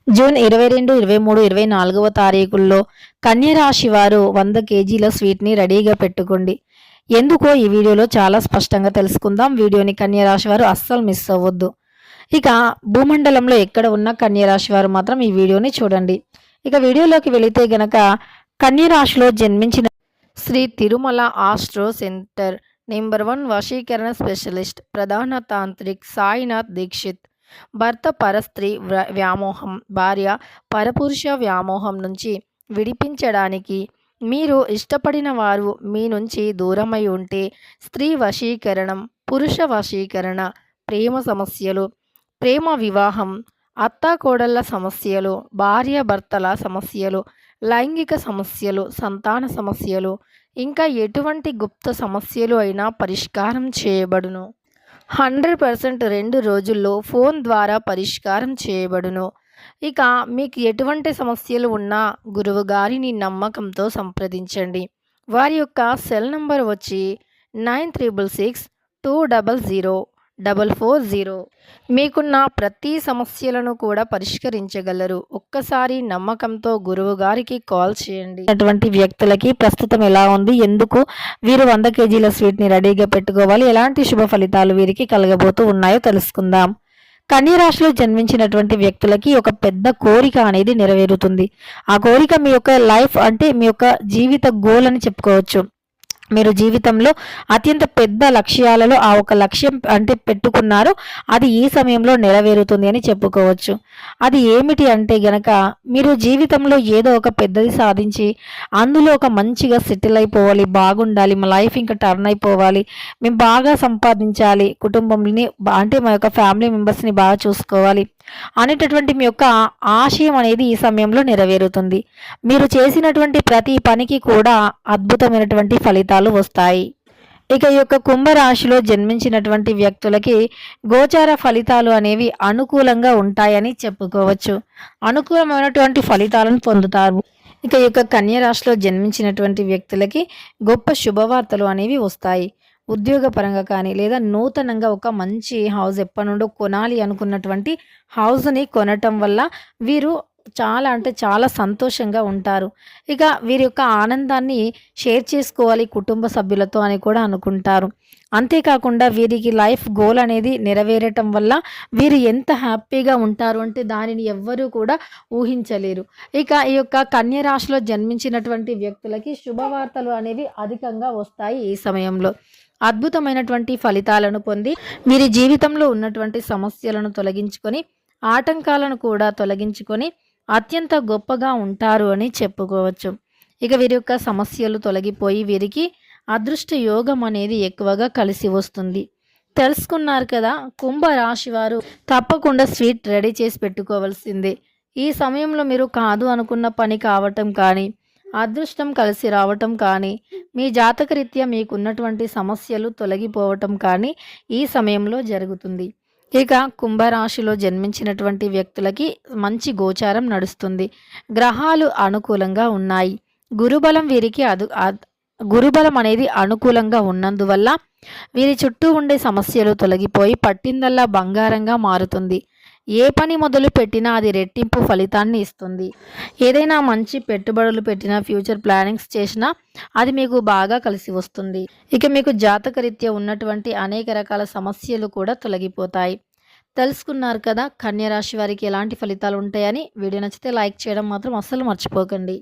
June 22, 23, 24వ తారీఖుల్లో కన్య రాశి వారు 100 కేజీల స్వీట్‌ని రెడీగా పెట్టుకోండి. ఎందుకో ఈ వీడియోలో చాలా స్పష్టంగా తెలుసుకుందాం. వీడియోని కన్య రాశి వారు అస్సలు మిస్ అవ్వద్దు. ఇక భూమండలంలో ఎక్కడ ఉన్న కన్య రాశి వారు మాత్రం ఈ వీడియోని చూడండి. ఇక వీడియోలోకి వెళితే గనక కన్య రాశిలో జన్మించిన Shri Tirumala astro centre number 1 వశీకరణ స్పెషలిస్ట్ ప్రధాన తాంత్రిక్ సాయినాథ్ దీక్షిత్. భర్త పరస్త్రీ వ్యామోహం, భార్య పరపురుష వ్యామోహం నుంచి విడిపించడానికి మీరు ఇష్టపడిన వారు మీ నుంచి దూరమై ఉంటే స్త్రీ వశీకరణం, పురుష వశీకరణ, ప్రేమ సమస్యలు, ప్రేమ వివాహం, అత్తాకోడళ్ల సమస్యలు, భార్య భర్తల సమస్యలు, లైంగిక సమస్యలు, సంతాన సమస్యలు, ఇంకా ఎటువంటి గుప్త సమస్యలు అయినా పరిష్కారం చేయబడును. 100% 2 రోజుల్లో ఫోన్ ద్వారా పరిష్కారం చేయబడును. ఇక మీకు ఎటువంటి సమస్యలు ఉన్నా గురువు గారిని నమ్మకంతో సంప్రదించండి. వారి యొక్క సెల్ నంబర్ వచ్చి 9366200440. మీకున్న ప్రతి సమస్యలను కూడా పరిష్కరించగలరు. ఒక్కసారి నమ్మకంతో గురువు గారికి కాల్ చేయండి. అటువంటి వ్యక్తులకి ప్రస్తుతం ఎలా ఉంది, ఎందుకు వీరు 100 కేజీల స్వీట్ని రెడీగా పెట్టుకోవాలి, ఎలాంటి శుభ ఫలితాలు వీరికి కలగబోతూ ఉన్నాయో తెలుసుకుందాం. కన్య రాశిలో జన్మించినటువంటి వ్యక్తులకి ఒక పెద్ద కోరిక అనేది నెరవేరుతుంది. ఆ కోరిక మీ యొక్క లైఫ్ అంటే మీ యొక్క జీవిత గోల్ అని చెప్పుకోవచ్చు. మీరు జీవితంలో అత్యంత పెద్ద లక్ష్యాలలో ఆ ఒక లక్ష్యం అంటే పెట్టుకున్నారు, అది ఈ సమయంలో నెరవేరుతుంది అని చెప్పుకోవచ్చు. అది ఏమిటి అంటే గనక మీరు జీవితంలో ఏదో ఒక పెద్దది సాధించి అందులో ఒక మంచిగా సెటిల్ అయిపోవాలి, బాగుండాలి, మా లైఫ్ ఇంకా టర్న్ అయిపోవాలి, మేము బాగా సంపాదించాలి, కుటుంబంని అంటే మా యొక్క ఫ్యామిలీ మెంబర్స్ని బాగా చూసుకోవాలి అనేటటువంటి మీ యొక్క ఆశయం అనేది ఈ సమయంలో నెరవేరుతుంది. మీరు చేసినటువంటి ప్రతి పనికి కూడా అద్భుతమైనటువంటి ఫలితాలు వస్తాయి. ఇక ఈ యొక్క కుంభరాశిలో జన్మించినటువంటి వ్యక్తులకి గోచార ఫలితాలు అనేవి అనుకూలంగా ఉంటాయని చెప్పుకోవచ్చు. అనుకూలమైనటువంటి ఫలితాలను పొందుతారు. ఇక ఈ యొక్క కన్య రాశిలో జన్మించినటువంటి వ్యక్తులకి గొప్ప శుభవార్తలు అనేవి వస్తాయి. ఉద్యోగపరంగా కానీ లేదా నూతనంగా ఒక మంచి హౌస్ ఎప్పటి నుండో కొనాలి అనుకున్నటువంటి హౌస్ని కొనటం వల్ల వీరు చాలా అంటే చాలా సంతోషంగా ఉంటారు. ఇక వీరి యొక్క ఆనందాన్ని షేర్ చేసుకోవాలి కుటుంబ సభ్యులతో అని కూడా అనుకుంటారు. అంతేకాకుండా వీరికి లైఫ్ గోల్ అనేది నెరవేరటం వల్ల వీరు ఎంత హ్యాపీగా ఉంటారు అంటే దానిని ఎవ్వరూ కూడా ఊహించలేరు. ఇక ఈ యొక్క కన్య రాశిలో జన్మించినటువంటి వ్యక్తులకి శుభవార్తలు అనేవి అధికంగా వస్తాయి. ఈ సమయంలో అద్భుతమైనటువంటి ఫలితాలను పొంది వీరి జీవితంలో ఉన్నటువంటి సమస్యలను తొలగించుకొని ఆటంకాలను కూడా తొలగించుకొని అత్యంత గొప్పగా ఉంటారు అని చెప్పుకోవచ్చు. ఇక వీరి యొక్క సమస్యలు తొలగిపోయి వీరికి అదృష్ట యోగం అనేది ఎక్కువగా కలిసి వస్తుంది. తెలుసుకున్నారు కదా, కుంభరాశి వారు తప్పకుండా స్వీట్ రెడీ చేసి పెట్టుకోవాల్సిందే. ఈ సమయంలో మీరు కాదు అనుకున్న పని కావటం కానీ, అదృష్టం కలిసి రావటం కానీ, మీ జాతకరీత్యా మీకున్నటువంటి సమస్యలు తొలగిపోవటం కానీ ఈ సమయంలో జరుగుతుంది. ఇక కుంభరాశిలో జన్మించినటువంటి వ్యక్తులకి మంచి గోచారం నడుస్తుంది. గ్రహాలు అనుకూలంగా ఉన్నాయి. గురుబలం వీరికి గురుబలం అనేది అనుకూలంగా ఉన్నందువల్ల వీరి చుట్టూ ఉండే సమస్యలు తొలగిపోయి పట్టిందల్లా బంగారంగా మారుతుంది. ఏ పని మొదలు పెట్టినా అది రెట్టింపు ఫలితాన్ని ఇస్తుంది. ఏదైనా మంచి పెట్టుబడులు పెట్టినా, ఫ్యూచర్ ప్లానింగ్స్ చేసినా అది మీకు బాగా కలిసి వస్తుంది. ఇక మీకు జాతకరీత్యా ఉన్నటువంటి అనేక రకాల సమస్యలు కూడా తొలగిపోతాయి. తెలుసుకున్నారు కదా కన్య రాశి వారికి ఎలాంటి ఫలితాలు ఉంటాయని. వీడియో నచ్చితే లైక్ చేయడం మాత్రం అస్సలు మర్చిపోకండి.